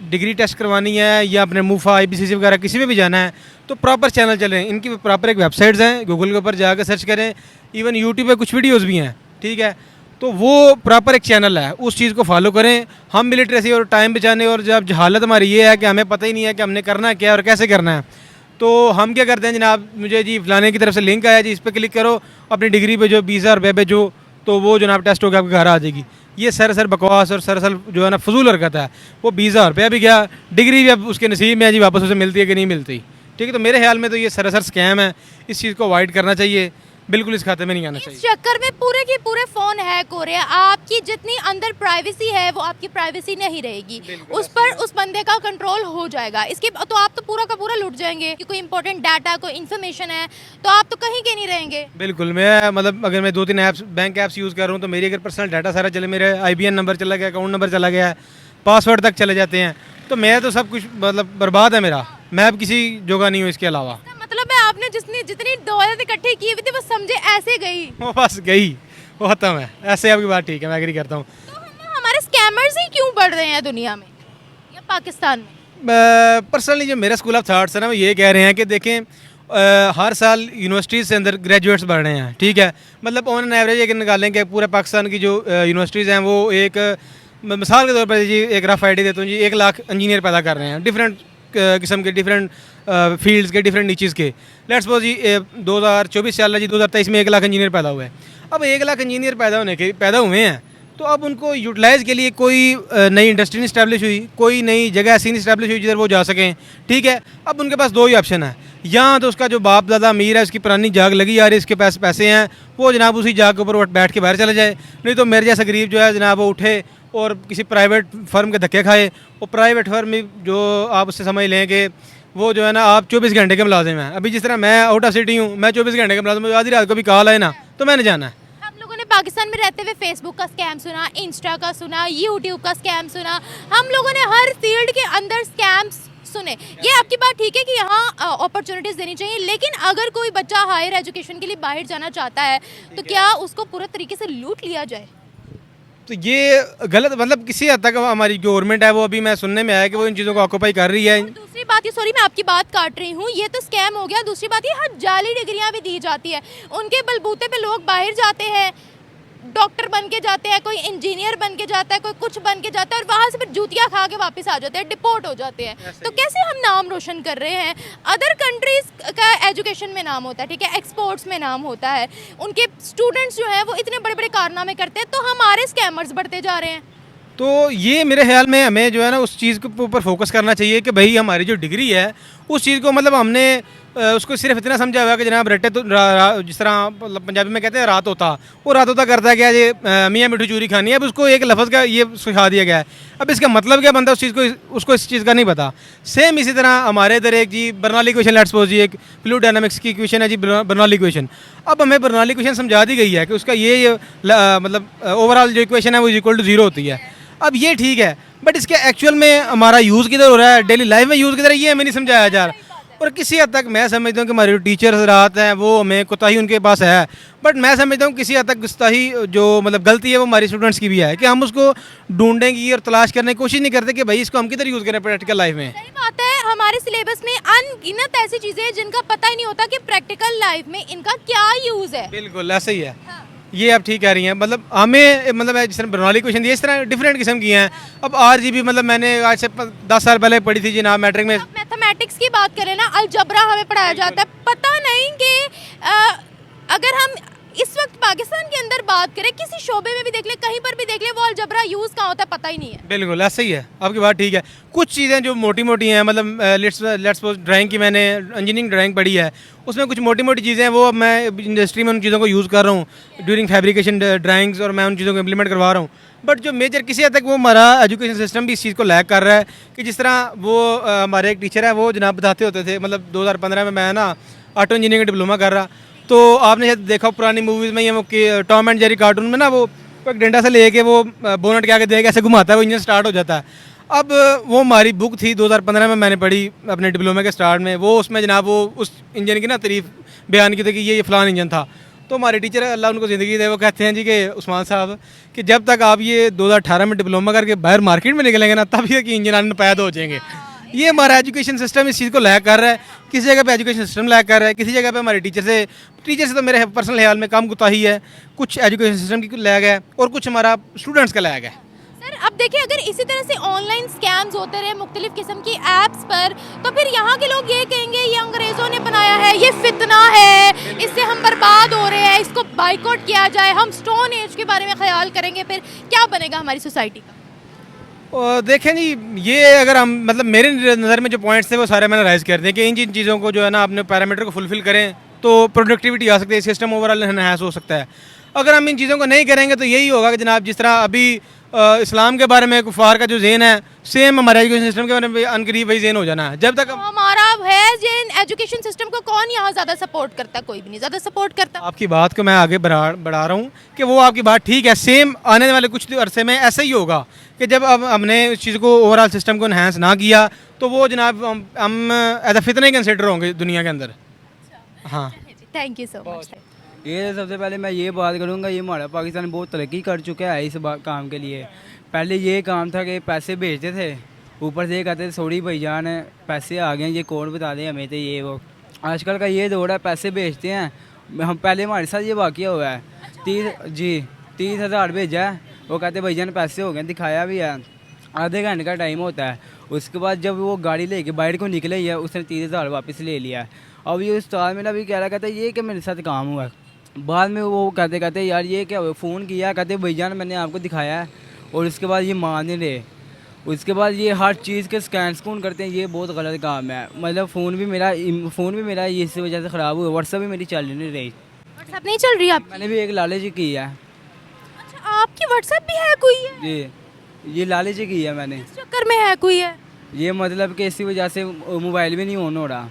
[SPEAKER 2] डिग्री टेस्ट करवानी है या अपने मुफा IBCC वगैरह किसी में भी जाना है, तो प्रॉपर चैनल चलें। इनकी प्रॉपर एक वेबसाइट्स हैं, गूगल के ऊपर जाकर सर्च करें, इवन यूट्यूब पे कुछ वीडियोस भी हैं, ठीक है। तो वो प्रॉपर एक चैनल है, उस चीज़ को फॉलो करें। हम मिलिट्रेसी और टाइम बचाने, और जब हालत हमारी ये है कि हमें पता ही नहीं है कि हमने करना क्या और कैसे करना है, तो हम क्या करते हैं जनाब, मुझे जी फलाने की तरफ से लिंक आया जी, इस पर क्लिक करो, अपनी डिग्री भेजो, 20,000 रुपये भेजो, तो वो जनाब टेस्ट होकर आपके घर आ जाएगी। ये सरासर बकवास और सरासर जो है ना फजूल हरकत है। वो 20,000 रुपया भी गया, डिग्री भी अब उसके नसीब में है जी, वापस उसे मिलती है कि नहीं मिलती, ठीक है। तो मेरे ख्याल में तो ये सरासर स्कैम है, इस चीज़ को अवॉइड करना चाहिए, बिल्कुल इस खाते में नहीं आना
[SPEAKER 3] इस
[SPEAKER 2] चाहिए।
[SPEAKER 3] चक्कर में पूरे के पूरे फोन हैक हो रहे हैं। आपकी जितनी अंदर प्राइवेसी है वो आपकी प्राइवेसी नहीं रहेगी, उस पर उस बंदे का कंट्रोल हो जाएगा। इसके तो आप तो पूरा का पूरा लूट जाएंगे कि कोई इंपॉर्टेंट डाटा, कोई इन्फॉर्मेशन है तो आप तो कहीं के नहीं रहेंगे।
[SPEAKER 2] बिल्कुल, मैं मतलब अगर मैं 2-3 ऐप्स, बैंक ऐप्स यूज़ कर रहा हूँ, तो मेरी अगर पर्सनल डाटा सारा चले, मेरे IBN नंबर चला गया, अकाउंट नंबर चला गया, पासवर्ड तक चले जाते हैं, तो मैं तो सब कुछ मतलब बर्बाद है मेरा। मैं अब किसी जोगा नहीं हूँ इसके अलावा।
[SPEAKER 3] मतलब है आपने जितनी दौलत इकट्ठी की हुई थी वो समझे ऐसे गई,
[SPEAKER 2] वो बस गई, वो ख़त्म है। ऐसे आपकी बात ठीक है, मैं एग्री करता हूँ।
[SPEAKER 3] तो हमारे स्कैमर्स ही क्यों बढ़ रहे हैं दुनिया में या पाकिस्तान में?
[SPEAKER 2] पर्सनली जो मेरा स्कूल ऑफ थॉट्स है ना, वो ये कह रहे हैं कि देखें, हर साल यूनिवर्सिटीज़ से अंदर ग्रेजुएट्स बढ़ रहे हैं, ठीक है। मतलब ऑन एन एवरेज एक निकालें कि पूरे पाकिस्तान की जो यूनिवर्सिटीज़ हैं वो एक मिसाल के तौर पर जी एक रफ आइडिया देता हूँ जी, 1 लाख इंजीनियर पैदा कर रहे हैं, डिफरेंट किस्म के, डिफरेंट फील्ड्स के, डिफरेंट नीचेज़ के। लेट्स सपोज जी 2024 चल रहा जी, 2023 में 1 लाख इंजीनियर पैदा हुए। अब 1 लाख इंजीनियर पैदा हुए हैं, तो अब उनको यूटिलाइज़ के लिए कोई नई इंडस्ट्री नहीं इस्टेब्लिश हुई, कोई नई जगह ऐसी नहीं इस्टेब्लिश हुई जिधर वो जा सकें, ठीक है। अब उनके पास 2 ही ऑप्शन है, या तो उसका जो बाप दादा अमीर है, उसकी पुरानी जाग लगी आ रही है, इसके पास पैसे हैं, वो जनाब उसी जाग के ऊपर बैठ के बाहर चले जाए। नहीं तो मेरे जैसा गरीब जो है जनाब वो उठे और किसी प्राइवेट फर्म के धक्के खाए। और प्राइवेट फर्म में जो आप उससे समझ लें कि वो जो है ना, आप 24 घंटे के मुलाजिम हैं। अभी जिस तरह मैं आउट ऑफ सिटी हूँ, मैं 24 घंटे का मुलाजिम हूँ, आधी रात को भी कॉल आए ना तो मैंने जाना है।
[SPEAKER 3] हम लोगों ने पाकिस्तान में रहते हुए फेसबुक का स्कैम सुना, इंस्टा का सुना, यूट्यूब का स्कैम सुना, हम लोगों ने हर फील्ड के अंदर स्कैम्स सुने। ये आपकी बात ठीक है कि यहाँ अपॉर्चुनिटीज़ देनी चाहिए, लेकिन अगर कोई बच्चा हायर एजुकेशन के लिए बाहर जाना चाहता है तो क्या उसको पूरे तरीके से लूट लिया जाए?
[SPEAKER 2] तो ये गलत, मतलब किसी हद तक हमारी गवर्नमेंट है वो, अभी मैं सुनने में आया कि वो इन चीज़ों को ऑक्यूपाई कर रही है।
[SPEAKER 3] दूसरी बात ये, सॉरी मैं आपकी बात काट रही हूँ, ये तो स्कैम हो गया। दूसरी बात ये, हर जाली डिग्रियाँ भी दी जाती है, उनके बलबूते पे लोग बाहर जाते हैं, डॉक्टर बन के जाते हैं, कोई इंजीनियर बन के जाता है, कोई कुछ बन के जाता है, और वहाँ से फिर जूतियाँ खा के वापस आ जाते हैं, डिपोर्ट हो जाते हैं। तो कैसे हम नाम रोशन कर रहे हैं? अदर कंट्रीज का एजुकेशन में नाम होता है, ठीक है, एक्सपोर्ट्स में नाम होता है, उनके स्टूडेंट्स जो हैं वो इतने बड़े बड़े कारनामे करते हैं, तो हमारे स्कैमर्स बढ़ते जा रहे हैं।
[SPEAKER 2] तो ये मेरे ख्याल में हमें जो है ना उस चीज़ के ऊपर फोकस करना चाहिए कि भाई हमारी जो डिग्री है उस चीज़ को मतलब हमने उसको सिर्फ इतना समझा हुआ कि जनाब रट्टे तो जिस तरह मतलब पंजाबी में कहते हैं रात होता, वो रात होता करता है क्या ये मियाँ मिठू चूरी खानी है, अब उसको एक लफ्ज़ का ये सिखा दिया गया है। अब इसका मतलब क्या बनता है उस चीज़ को, उसको इस चीज़ का नहीं पता। सेम इसी तरह हमारे इधर एक जी बर्नौली इक्वेशन, लेट्स सपोज जी एक फ्लूइड डायनामिक्स की इक्वेशन है जी बर्नौली इक्वेशन। अब हमें बर्नौली इक्वेशन समझा दी गई है कि उसका ये मतलब ओवरऑल जो इक्वेशन है वो इक्वल टू 0 होती है। अब ये ठीक है, बट इसके एक्चुअल में हमारा यूज़ किधर हो रहा है, डेली लाइफ में यूज़ किधर है, ये हमें नहीं समझाया जा रहा। और किसी हद तक मैं समझता हूँ कि हमारे जो टीचर्स रात हैं वो हमें कोताही उनके पास है, बट मैं समझता हूँ किसी हद तक गुस्ताही जो मतलब गलती है वो हमारी स्टूडेंट्स की भी है कि हम उसको ढूंढने की और तलाश करने की कोशिश नहीं करते कि भाई इसको हम किधर यूज़ करें प्रैक्टिकल लाइफ में।
[SPEAKER 3] सही बात है, हमारे सिलेबस में अनगिनत ऐसी चीज़ें हैं जिनका पता ही नहीं होता कि प्रैक्टिकल लाइफ में इनका क्या यूज़ है।
[SPEAKER 2] बिल्कुल ऐसा ही है। ये आप ठीक कह रही हैं, मतलब हमें मतलब जिस तरह बर्नौली क्वेश्चन दिए इस तरह डिफरेंट किस्म की हैं। अब RGB मतलब मैंने आज से 10 साल पहले पढ़ी थी जी ना मैट्रिक में।
[SPEAKER 3] मैथमेटिक्स की बात करें ना, अलजबरा हमें पढ़ाया जाता है, पता नहीं कि अगर हम इस वक्त पाकिस्तान के अंदर बात करें किसी शोबे में भी देख ले, कहीं पर भी देख ले, वो अलजबरा यूज़ कहाँ होता है पता ही नहीं है।
[SPEAKER 2] बिल्कुल ऐसा ही है, आपकी बात ठीक है। कुछ चीज़ें जो मोटी मोटी हैं, मतलब लेट्स सपोज ड्राइंग की मैंने इंजीनियरिंग ड्राइंग पढ़ी है, उसमें कुछ मोटी मोटी चीज़ें हैं वो अब मैं इंडस्ट्री में उन चीज़ों को यूज़ कर रहा हूँ ड्यूरिंग फैब्रिकेशन ड्राइंग्स, और मैं उन चीज़ों को इम्प्लीमेंट करवा रहा हूँ। बट जो मेजर किसी हद तक वो हमारा एजुकेशन सिस्टम भी इस चीज़ को लैग कर रहा है कि जिस तरह वो हमारे एक टीचर है वो जनाब बताते होते थे, मतलब 2015 में मैं ना ऑटो इंजीनियरिंग का डिप्लोमा कर रहा, तो आपने शायद देखा पुरानी मूवीज़ में ये वो टॉम एंड जेरी कार्टून में ना वो एक डंडा से लेके वो बोनट के आगे दे के ऐसे घुमाता है, वो इंजन स्टार्ट हो जाता है। अब वो हमारी बुक थी 2015 में मैंने पढ़ी अपने डिप्लोमा के स्टार्ट में, वो उसमें जनाब वो उस इंजन की ना तारीफ बयान की थी कि ये फलान इंजन था। तो हमारे टीचर अल्लाह उनको ज़िंदगी दे, वो कहते हैं जी कि उस्मान साहब कि जब तक आप ये 2018 में डिप्लोमा करके बाहर मार्केट में निकलेंगे ना तब ये कि इंजन आने पैदा हो जाएंगे। ये हमारा एजुकेशन सिस्टम इस चीज़ को लैग कर रहा है, किसी जगह पे एजुकेशन सिस्टम लैग कर रहा है, किसी जगह पे हमारे टीचर से तो मेरे पर्सनल ख्याल में कम कोताही है, कुछ एजुकेशन सिस्टम की लैग है और कुछ हमारा स्टूडेंट्स का लैग है।
[SPEAKER 3] सर अब देखिए, अगर इसी तरह से ऑनलाइन स्कैम्स होते रहे मुख्तलिफ किस्म की ऐप्स पर, तो फिर यहाँ के लोग ये कहेंगे ये अंग्रेज़ों ने बनाया है, ये फितना है, इससे हम बर्बाद हो रहे हैं, इसको बाइकआउट किया जाए, हम स्टोन एज के बारे में ख्याल करेंगे, फिर क्या बनेगा हमारी सोसाइटी का?
[SPEAKER 2] और देखें जी, ये अगर हम मतलब मेरे नज़र में जो पॉइंट्स थे वो सारे मैंने राइज़ कर दिए कि इन जिन चीज़ों को जो है ना अपने पैरामीटर को फुलफ़िल करें तो प्रोडक्टिविटी आ सकती है, सिस्टम ओवरऑल एनहांस हो सकता है। अगर हम इन चीज़ों को नहीं करेंगे तो यही होगा कि जनाब जिस तरह अभी इस्लाम के बारे में कुफार का जो ज़हन है, सेम हमारे एजुकेशन सिस्टम के बारे में अनकरीब वही ज़हन हो जाना है। जब तक
[SPEAKER 3] हमारा है जिन एजुकेशन सिस्टम को कौन यहाँ ज़्यादा सपोर्ट करता है? कोई भी नहीं ज़्यादा सपोर्ट करता।
[SPEAKER 2] आपकी बात को मैं आगे बढ़ा रहा हूँ कि वो आपकी बात ठीक है, सेम आने वाले कुछ अरसे में ऐसा ही होगा कि जब अब हमने इस चीज़ को ओवरऑल सिस्टम को इन्हांस ना किया तो वो जनाब हम एज अ फितना ही कंसिडर होंगे दुनिया के अंदर। हाँ,
[SPEAKER 3] थैंक यू सो मच।
[SPEAKER 4] ये सबसे पहले मैं ये बात करूँगा, ये हमारा पाकिस्तान बहुत तरक्की कर चुका है इस काम के लिए। पहले ये काम था कि पैसे भेजते थे, ऊपर से ये कहते थे सॉरी भाईजान पैसे आ गए, ये कौन बता दें हमें, तो ये वो। आजकल का ये दौर है, पैसे भेजते हैं। हम पहले हमारे साथ ये वाक़या हुआ है, 30,000 भेजा है, वो कहते भाईजान पैसे हो गए, दिखाया भी है, आधे घंटे का टाइम होता है। उसके बाद जब वो गाड़ी लेके बाइट को निकले ही है, उसने 30,000 वापस ले लिया। अब ये उस्ताद मेरा भी कह रहा, कहता ये क्या मेरे साथ काम हुआ। बाद में वो कहते यार ये क्या हुआ, फ़ोन किया, कहते भाईजान मैंने आपको दिखाया है, और उसके बाद ये मान नहीं रहे। उसके बाद ये हर चीज़ के स्कैन स्कून करते हैं, ये बहुत गलत काम है। मतलब फ़ोन भी मेरा इस वजह से ख़राब हुआ, व्हाट्सअप भी मेरी चल नहीं रही।
[SPEAKER 3] व्हाट्सएप नहीं चल रही आप?
[SPEAKER 4] मैंने भी एक लालच की है।
[SPEAKER 3] अच्छा, आपकी व्हाट्सएप भी है कोई है?
[SPEAKER 4] जी, ये लालच की है मैंने।
[SPEAKER 3] इस चक्कर में है कोई है?
[SPEAKER 4] ये मतलब कि इसी वजह से मोबाइल भी नहीं ऑन हो रहा।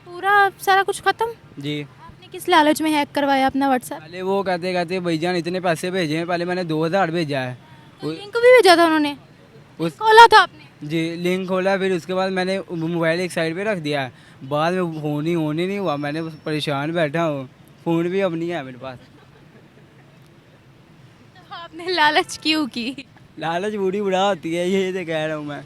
[SPEAKER 3] पूरा सारा कुछ ख़त्म?
[SPEAKER 4] जी।
[SPEAKER 3] आपने किस लालच में हैक करवाया अपना व्हाट्सएप?
[SPEAKER 4] पहले वो कहते भाईजान इतने पैसे भेजे हैं, पहले मैंने 2,000 भेजा है।
[SPEAKER 3] लिंक भी भेजा था उन्होंने?
[SPEAKER 4] उस
[SPEAKER 3] खोला था आपने?
[SPEAKER 4] जी, लिंक खोला, फिर उसके बाद मैंने मोबाइल एक साइड पे रख दिया है। बाद में फ़ोन ही नहीं हुआ, मैंने परेशान बैठा हूँ, फ़ोन भी अब नहीं है मेरे पास।
[SPEAKER 3] तो आपने लालच क्यों की?
[SPEAKER 4] लालच बूढ़ी बुढ़ा होती है, यही तो कह रहा हूँ मैं।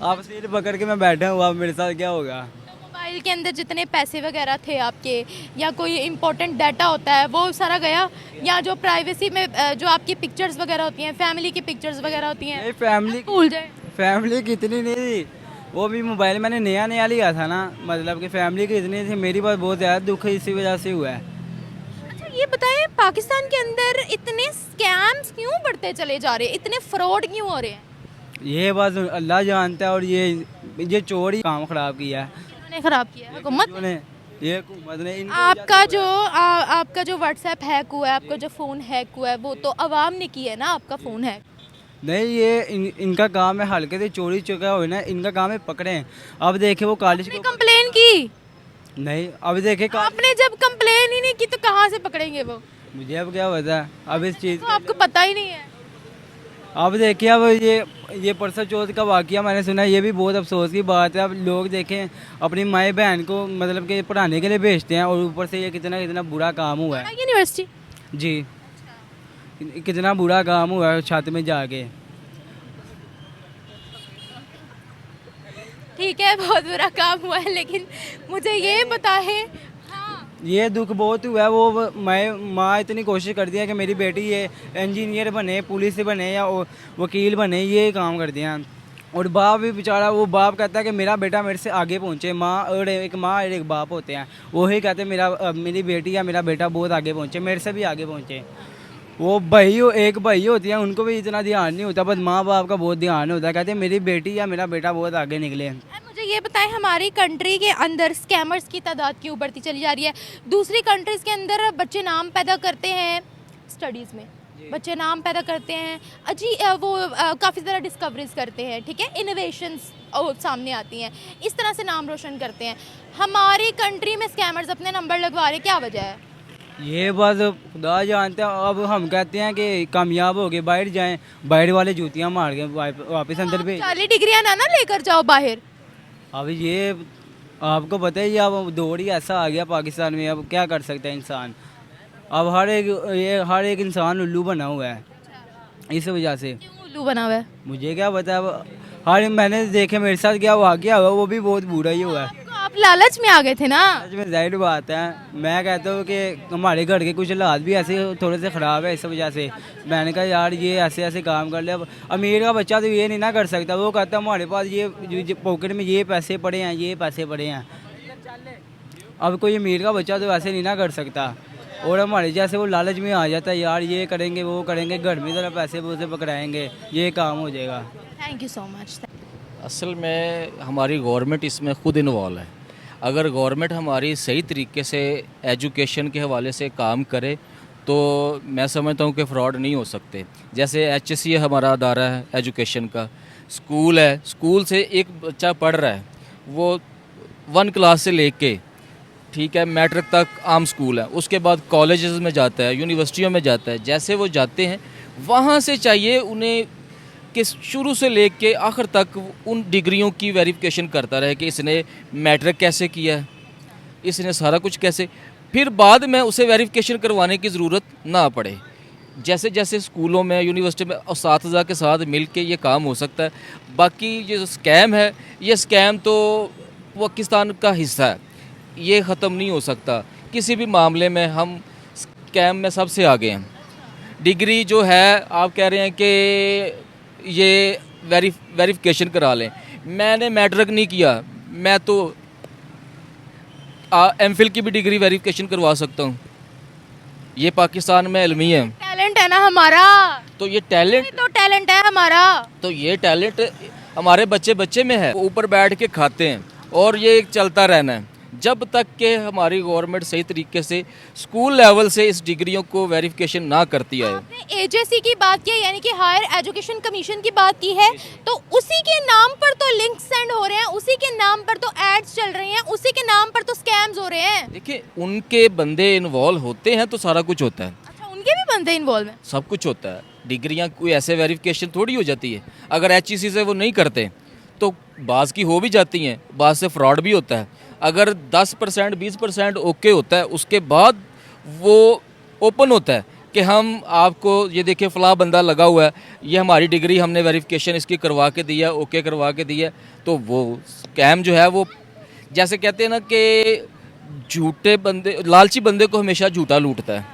[SPEAKER 4] आप सिर पकड़ के मैं बैठा हूँ, अब मेरे साथ क्या होगा।
[SPEAKER 3] मोबाइल के अंदर जितने पैसे वगैरह थे आपके, या कोई इंपॉर्टेंट डाटा होता है वो सारा गया, या जो प्राइवेसी में जो आपकी पिक्चर्स वगैरह होती हैं, फैमिली की पिक्चर्स वगैरह होती हैं,
[SPEAKER 4] फैमिली
[SPEAKER 3] भूल जाए?
[SPEAKER 4] फैमिली की इतनी नहीं थी, वो भी मोबाइल मैंने नया लिया था ना, मतलब कि फैमिली की इतनी थी। मेरी बात बहुत ज़्यादा दुख है इसी वजह से हुआ है।
[SPEAKER 3] अच्छा ये बताएं, पाकिस्तान के अंदर इतने स्कैम्स क्यों बढ़ते चले जा रहे हैं, इतने फ्रॉड क्यों हो रहे हैं?
[SPEAKER 4] ये बात अल्लाह जानता है, और ये ये चोर ही काम ख़राब किया है
[SPEAKER 3] इन्होंने ख़राब किया है हुकूमत।
[SPEAKER 4] इन्होंने, ये हुकूमत ने
[SPEAKER 3] आपका जो व्हाट्सएप हैक हुआ है, आपका जो फ़ोन हैक हुआ है, वो तो आवाम ने किया है ना आपका फ़ोन हैक।
[SPEAKER 4] नहीं, ये इनका काम है हल्के से चोरी चुका हुआ ना, इनका काम है पकड़ें। अब देखे वो कॉलेज
[SPEAKER 3] आपने
[SPEAKER 4] को
[SPEAKER 3] कंप्लेन की?
[SPEAKER 4] नहीं, अब देखे
[SPEAKER 3] आपने जब कंप्लेन ही नहीं की तो कहाँ से पकड़ेंगे वो?
[SPEAKER 4] मुझे अब क्या पता है अब इस चीज़
[SPEAKER 3] तो आपको पता ही नहीं है।
[SPEAKER 4] अब देखिए, अब ये परसों चौथ का वाकया मैंने सुना, ये भी बहुत अफसोस की बात है। अब लोग देखें अपनी माए बहन को मतलब कि पढ़ाने के लिए भेजते हैं और ऊपर से ये कितना कितना बुरा काम हुआ है
[SPEAKER 3] यूनिवर्सिटी
[SPEAKER 4] जी, कितना बुरा काम हुआ है छत में जाके।
[SPEAKER 3] ठीक है, बहुत बुरा काम हुआ है, लेकिन मुझे ये पता है। हाँ,
[SPEAKER 4] ये दुख बहुत हुआ है। वो माँ इतनी कोशिश करती है कि मेरी बेटी ये इंजीनियर बने, पुलिस बने या वकील बने, ये काम करती हैं। और बाप भी बेचारा, वो बाप कहता है कि मेरा बेटा मेरे से आगे पहुँचे। माँ और एक बाप होते हैं, वही कहते हैं मेरी बेटी या मेरा बेटा बहुत आगे पहुँचे, मेरे से भी आगे पहुँचे। वो एक भाई होती है, उनको भी इतना ध्यान नहीं होता, बस माँ बाप का बहुत ध्यान होता है। कहते हैं मेरी बेटी या मेरा बेटा बहुत आगे निकले।
[SPEAKER 3] अब मुझे ये बताएं, हमारी कंट्री के अंदर स्कैमर्स की तादाद क्यों बढ़ती चली जा रही है? दूसरी कंट्रीज़ के अंदर बच्चे नाम पैदा करते हैं स्टडीज़ में, बच्चे नाम पैदा करते हैं, वो काफ़ी ज़्यादा डिस्कवरीज करते हैं, ठीक है, इनोवेशंस सामने आती हैं, इस तरह से नाम रोशन करते हैं। हमारी कंट्री में स्कैमर्स अपने नंबर लगवा रहे, क्या वजह है?
[SPEAKER 4] ये बस खुदा जानते हैं। अब हम कहते हैं कि कामयाब हो गए, बाहर जाएं, बाहर वाले जूतियां मार के वापस अंदर भेज।
[SPEAKER 3] 40 डिग्रियां ना लेकर जाओ बाहर।
[SPEAKER 4] अब ये आपको पता है, अब दौर ही ऐसा आ गया पाकिस्तान में, अब क्या कर सकता है इंसान। अब हर एक इंसान उल्लू बना हुआ है इस वजह से।
[SPEAKER 3] क्यों उल्लू बना हुआ है?
[SPEAKER 4] मुझे क्या पता। अब मैंने देखे मेरे साथ क्या वाकया हुआ, वो भी बहुत बुरा ही हुआ है।
[SPEAKER 3] आप लालच में आ गए थे ना।
[SPEAKER 4] सच में जाहिर बात है, मैं कहता हूँ कि हमारे घर के कुछ हालात भी ऐसे थोड़े से ख़राब है, इस वजह से मैंने कहा यार ये ऐसे काम कर ले। अब अमीर का बच्चा तो ये नहीं ना कर सकता, वो कहता हमारे पास ये पॉकेट में ये पैसे पड़े हैं, ये पैसे पड़े हैं। अब कोई अमीर का बच्चा तो ऐसे नहीं ना कर सकता, और हमारे जैसे वो लालच में आ जाता है, यार ये करेंगे वो करेंगे, घर में ज़रा पैसे वो से पकड़ाएंगे, ये काम हो जाएगा।
[SPEAKER 3] Thank you so much.
[SPEAKER 5] असल में हमारी गवर्नमेंट इसमें ख़ुद इन्वॉल्व है। अगर गवर्नमेंट हमारी सही तरीके से एजुकेशन के हवाले से काम करे तो मैं समझता हूँ कि फ़्रॉड नहीं हो सकते। जैसे HSC हमारा अदारा है एजुकेशन का, स्कूल है, स्कूल से एक बच्चा पढ़ रहा है, वो 1 क्लास से लेके ठीक है मैट्रिक तक आम स्कूल है, उसके बाद कॉलेजेस में जाता है, यूनिवर्सिटियों में जाता है। जैसे वो जाते हैं वहाँ से चाहिए उन्हें कि शुरू से लेके आखिर तक उन डिग्रियों की वेरिफिकेशन करता रहे कि इसने मैट्रिक कैसे किया है, इसने सारा कुछ कैसे, फिर बाद में उसे वेरिफिकेशन करवाने की ज़रूरत ना पड़े। जैसे जैसे स्कूलों में यूनिवर्सिटी में उस्ताद के साथ मिल के ये काम हो सकता है। बाकी ये स्कैम है, ये स्कैम तो पाकिस्तान का हिस्सा है, ये ख़त्म नहीं हो सकता। किसी भी मामले में हम स्कैम में सबसे आगे हैं। डिग्री जो है आप कह रहे हैं कि ये वेरिफिकेशन करा लें, मैंने मैट्रिक नहीं किया, मैं तो MPhil की भी डिग्री वेरिफिकेशन करवा सकता हूँ। ये पाकिस्तान में इल्मी है,
[SPEAKER 3] टैलेंट है ना हमारा,
[SPEAKER 5] तो ये टैलेंट
[SPEAKER 3] तो टैलेंट है हमारा,
[SPEAKER 5] तो ये टैलेंट हमारे बच्चे में है। ऊपर बैठ के खाते हैं और ये चलता रहना है जब तक कि हमारी गवर्नमेंट सही तरीके से स्कूल लेवल से इस डिग्रियों को वेरिफिकेशन ना करती है।
[SPEAKER 3] आपने AJC की बात की, यानी कि हायर एजुकेशन कमीशन की बात की है, तो उसी के नाम पर तो लिंक सेंड हो रहे हैं, उसी के नाम पर तो एड्स चल रही हैं, उसी के नाम पर तो स्कैम्स हो रहे हैं।
[SPEAKER 5] देखिए उनके बंदे इन्वॉल्व होते हैं तो सारा कुछ होता है।
[SPEAKER 3] अच्छा, उनके भी बंदे इन्वॉल्व हैं?
[SPEAKER 5] सब कुछ होता है। डिग्रियां कोई ऐसे वेरिफिकेशन थोड़ी हो जाती है। अगर HEC से वो नहीं करते तो बाज़ की हो भी जाती हैं, बाज़ से फ्रॉड भी होता है। अगर 10% 20% ओके होता है, उसके बाद वो ओपन होता है कि हम आपको ये देखिए फ़लाँ बंदा लगा हुआ है, ये हमारी डिग्री हमने वेरिफिकेशन इसकी करवा के दिया, ओके करवा के दिया, तो वो स्कैम जो है वो जैसे कहते हैं ना कि झूठे बंदे, लालची बंदे को हमेशा झूठा लूटता है।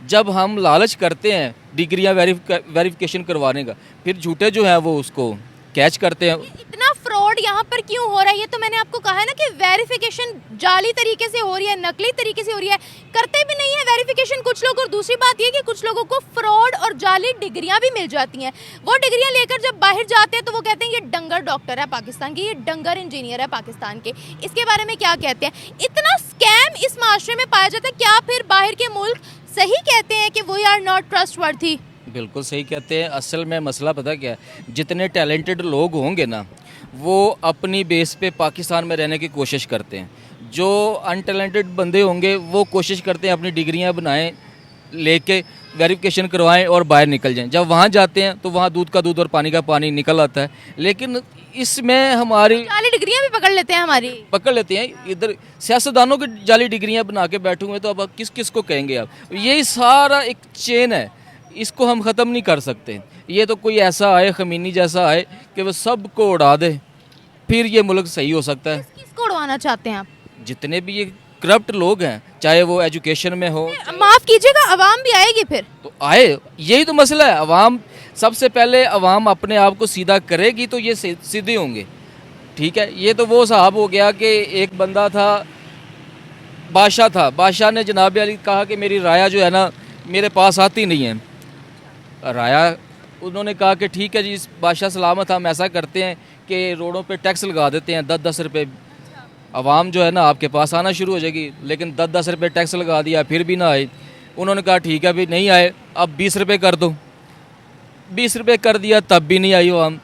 [SPEAKER 5] जब हम लालच करते हैं डिग्रियां वेरिफिकेशन करवाने का, फिर झूठे जो हैं वो उसको कैच करते हैं।
[SPEAKER 3] इतना फ्रॉड फ्रॉड यहाँ पर क्यों हो रहा है, ये तो मैंने आपको कहा है ना कि वेरिफिकेशन जाली तरीके से हो रही है, नकली तरीके से हो रही है, करते भी नहीं है वेरिफिकेशन कुछ लोग। और दूसरी बात ये कि कुछ लोगों को फ्रॉड और जाली डिग्रियां भी मिल जाती हैं। वो डिग्रियां लेकर जब बाहर जाते हैं तो वो कहते हैं ये डंगर डॉक्टर है पाकिस्तान के, ये डंगर इंजीनियर है पाकिस्तान के। इसके बारे में क्या कहते हैं? इतना स्कैम इस माशरे में पाया जाता है, क्या फिर बाहर के मुल्क सही कहते हैं कि वी आर नॉट ट्रस्टवर्थी?
[SPEAKER 5] बिल्कुल सही कहते हैं। असल में मसला पता क्या है, जितने टैलेंटेड लोग होंगे ना वो अपनी बेस पे पाकिस्तान में रहने की कोशिश करते हैं। जो अनटैलेंटेड बंदे होंगे वो कोशिश करते हैं अपनी डिग्रियां बनाएं, लेके वेरिफिकेशन करवाएं और बाहर निकल जाएं। जब वहाँ जाते हैं तो वहाँ दूध का दूध और पानी का पानी निकल आता है। लेकिन इसमें हमारी
[SPEAKER 3] जाली डिग्रियां भी पकड़ लेते हैं हमारी,
[SPEAKER 5] पकड़ लेते हैं। इधर सियासतदानों की जाली डिग्रियां बना के बैठे हुए हैं, तो अब किस किस को कहेंगे आप? यही सारा एक चेन है, इसको हम ख़त्म नहीं कर सकते। ये तो कोई ऐसा आए, खमीनी जैसा आए कि वो सबको उड़ा दे, फिर ये मुल्क सही हो सकता है।
[SPEAKER 3] किसको उड़वाना चाहते हैं आप?
[SPEAKER 5] जितने भी ये करप्ट लोग हैं, चाहे वो एजुकेशन में हो,
[SPEAKER 3] माफ कीजिएगा, अवाम भी आएगी फिर
[SPEAKER 5] तो आए। यही तो मसला है। अवाम सबसे पहले अवाम अपने आप को सीधा करेगी तो ये सीधे होंगे। ठीक है, ये तो वो साहब हो गया कि एक बंदा था, बादशाह था, बादशाह ने जनाब अली कहा कि मेरी राया जो है ना मेरे पास आती नहीं है। राया उन्होंने कहा कि ठीक है जी बादशाह सलामत, हम ऐसा करते हैं कि रोडों पे टैक्स लगा देते हैं 10-10 रुपये, अवाम जो है ना आपके पास आना शुरू हो जाएगी। लेकिन 10-10 रुपये टैक्स लगा दिया, फिर भी ना आए। उन्होंने कहा ठीक है, अभी नहीं आए, अब 20 रुपये कर दो। 20 रुपये कर दिया, तब भी नहीं आई अवाम।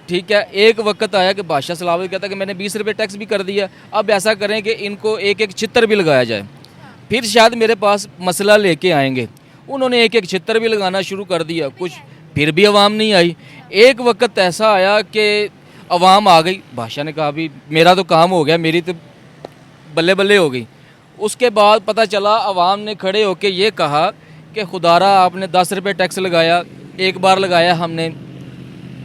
[SPEAKER 5] ठीक है, एक वक्त आया कि बादशाह सलामत कहता कि मैंने 20 रुपये टैक्स भी कर दिया, अब ऐसा करें कि इनको एक एक छितर भी लगाया जाए, फिर शायद मेरे पास मसला लेके आएंगे। उन्होंने एक एक छितर भी लगाना शुरू कर दिया, कुछ फिर भी अवाम नहीं आई। एक वक्त ऐसा आया कि अवाम आ गई। बादशाह ने कहा अभी मेरा तो काम हो गया, मेरी तो बल्ले बल्ले हो गई। उसके बाद पता चला अवाम ने खड़े होके ये कहा कि खुदारा आपने 10 रुपये टैक्स लगाया, एक बार लगाया हमने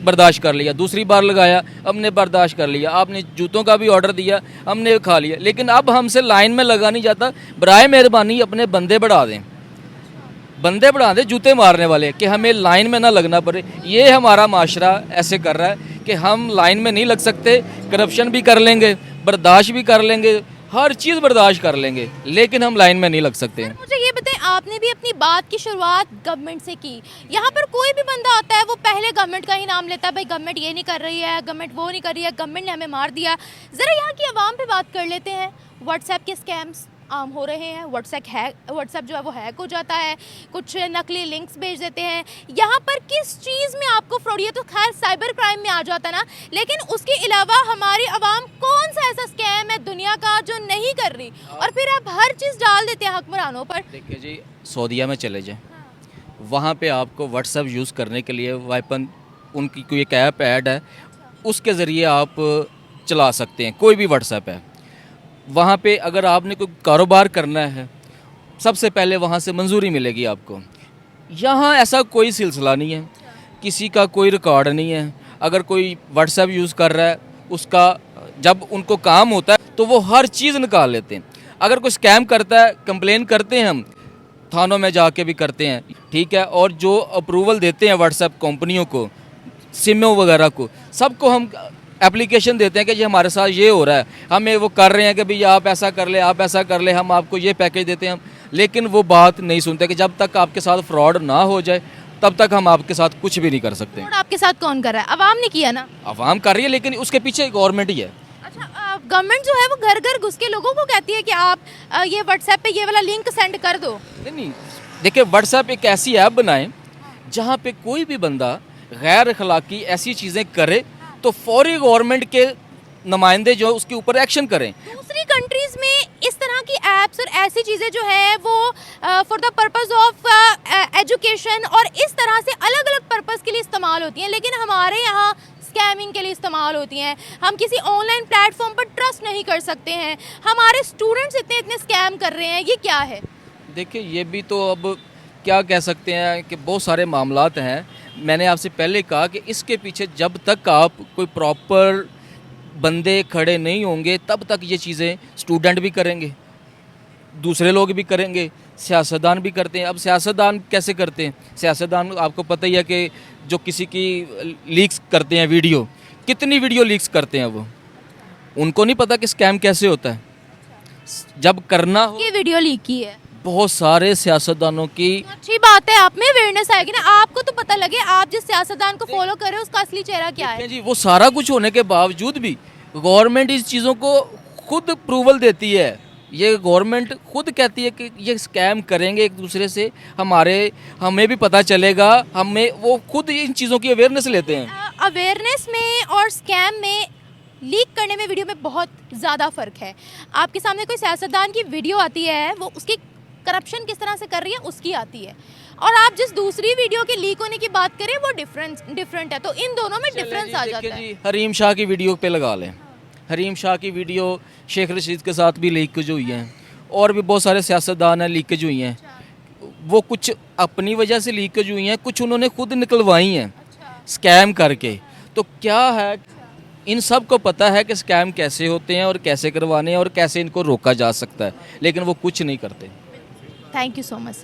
[SPEAKER 5] बर्दाश्त कर लिया, दूसरी बार लगाया हमने बर्दाश्त कर लिया, आपने जूतों का भी ऑर्डर दिया हमने खा लिया, लेकिन अब हमसे लाइन में लगा नहीं जाता। बराए मेहरबानी अपने बंदे बढ़ा दें, बंदे बढ़ा दें जूते मारने वाले, कि हमें लाइन में ना लगना पड़े। ये हमारा माशरा ऐसे कर रहा है कि हम लाइन में नहीं लग सकते, करप्शन भी कर लेंगे, बर्दाश्त भी कर लेंगे, हर चीज़ बर्दाश्त कर लेंगे, लेकिन हम लाइन में नहीं लग सकते हैं।
[SPEAKER 3] मुझे ये बताएं, आपने भी अपनी बात की शुरुआत गवर्नमेंट से की। यहाँ पर कोई भी बंदा आता है वो पहले गवर्नमेंट का ही नाम लेता है, भाई गवर्नमेंट ये नहीं कर रही है, गवर्नमेंट वो नहीं कर रही है, गवर्नमेंट ने हमें मार दिया। ज़रा यहाँ की आवाम पे बात कर लेते हैं। व्हाट्सएप के स्कैम्स आम हो रहे हैं, व्हाट्सएप जो है वो हैक हो जाता है, कुछ नकली लिंक्स भेज देते हैं। यहाँ पर किस चीज़ में आपको फ्रॉड, ये तो खैर साइबर क्राइम में आ जाता ना, लेकिन उसके अलावा हमारी आवाम कौन सा ऐसा स्कैम है दुनिया का जो नहीं कर रही, और फिर आप हर चीज़ डाल देते हैं हुक्मरानों पर?
[SPEAKER 5] देखिए जी, सऊदीया में चले जाएं, वहाँ पे आपको व्हाट्सएप यूज़ करने के लिए वाइपन उनकी कोई एक ऐप ऐड है, उसके ज़रिए आप चला सकते हैं कोई भी व्हाट्सएप है। वहाँ पे अगर आपने कोई कारोबार करना है, सबसे पहले वहाँ से मंजूरी मिलेगी आपको। यहाँ ऐसा कोई सिलसिला नहीं है, किसी का कोई रिकॉर्ड नहीं है। अगर कोई व्हाट्सएप यूज़ कर रहा है, उसका जब उनको काम होता है तो वो हर चीज़ निकाल लेते हैं। अगर कोई स्कैम करता है, कंप्लेन करते हैं, हम थानों में जाके भी करते हैं, ठीक है। और जो अप्रूवल देते हैं व्हाट्सएप कंपनियों को, सिमों वगैरह को, सबको हम एप्लीकेशन देते हैं कि जी हमारे साथ ये हो रहा है, हमें वो कर रहे हैं कि भाई आप ऐसा कर ले, आप ऐसा कर ले, हम आपको ये पैकेज देते हैं हम। लेकिन वो बात नहीं सुनते कि जब तक आपके साथ फ्रॉड ना हो जाए तब तक हम आपके साथ कुछ भी नहीं कर सकते।
[SPEAKER 3] फ्रॉड आपके साथ कौन कर रहा है? अवाम ने किया ना?
[SPEAKER 5] अवाम कर रही है, लेकिन उसके पीछे गवर्नमेंट ही है।
[SPEAKER 3] अच्छा, गवर्नमेंट जो है वो घर घर घुस के लोगों को कहती है कि आप ये व्हाट्सएप पे ये वाला लिंक सेंड कर दो।
[SPEAKER 5] नहीं, देखिए व्हाट्सएप एक ऐसी ऐप बनाएं जहाँ पे कोई भी बंदा गैर अखलाकी ऐसी चीज़ें करे तो फौरी गवर्नमेंट के नुमाइंदे जो उसके ऊपर एक्शन करें।
[SPEAKER 3] दूसरी कंट्रीज में इस तरह की एप्स और ऐसी चीज़ें जो है वो for the purpose of education और इस तरह से अलग अलग पर्पस के लिए इस्तेमाल होती हैं, लेकिन हमारे यहाँ स्कैमिंग के लिए इस्तेमाल होती हैं। हम किसी ऑनलाइन प्लेटफॉर्म पर ट्रस्ट नहीं कर सकते हैं। हमारे स्टूडेंट्स इतने स्कैम कर रहे हैं, ये क्या है?
[SPEAKER 5] देखिए ये भी तो अब क्या कह सकते हैं कि बहुत सारे मामलात हैं। मैंने आपसे पहले कहा कि इसके पीछे जब तक आप कोई प्रॉपर बंदे खड़े नहीं होंगे तब तक ये चीज़ें स्टूडेंट भी करेंगे, दूसरे लोग भी करेंगे, सियासतदान भी करते हैं। अब सियासतदान कैसे करते हैं? सियासतदान आपको पता ही है कि जो किसी की लीक्स करते हैं वीडियो, कितनी वीडियो लीक्स करते हैं वो, उनको नहीं पता कि स्कैम कैसे होता है। जब करना हो,
[SPEAKER 3] ये वीडियो लीक की है,
[SPEAKER 5] बहुत सारे सियासतदानों की
[SPEAKER 3] अच्छी बात है, आप में अवेयरनेस आएगी ना, आपको तो पता लगे आप जिस सियासतदान को फॉलो कर रहे हो उसका असली चेहरा क्या है।
[SPEAKER 5] देखें जी, वो सारा कुछ होने के बावजूद भी गवर्नमेंट इस चीज़ों को खुद अप्रूवल देती है। ये गवर्नमेंट खुद कहती है कि ये स्कैम करेंगे एक दूसरे से, हमें भी पता चलेगा, वो खुद इन चीज़ों की अवेयरनेस लेते हैं।
[SPEAKER 3] अवेयरनेस में और स्कैम में, लीक करने में, वीडियो में बहुत ज़्यादा फ़र्क है। आपके सामने कोई सियासतदान की वीडियो आती है, वो उसकी करप्शन किस तरह से कर रही है उसकी आती है, और आप जिस दूसरी वीडियो के लीक होने की बात करें वो डिफरेंट है, तो इन दोनों में डिफरेंस आ जाता है।
[SPEAKER 5] जी, हरीम शाह की वीडियो पे लगा लें, हरीम शाह की वीडियो शेख रशीद के साथ भी लीकेज हुई हैं, और भी बहुत सारे सियासतदान हैं लीकेज हुई हैं। वो कुछ अपनी वजह से लीकेज हुई हैं, कुछ उन्होंने खुद निकलवाई हैं स्कैम करके। तो क्या है, इन सब को पता है कि स्कैम कैसे होते हैं और कैसे करवाने हैं और कैसे इनको रोका जा सकता है, लेकिन वो कुछ नहीं करते।
[SPEAKER 3] Thank you so much.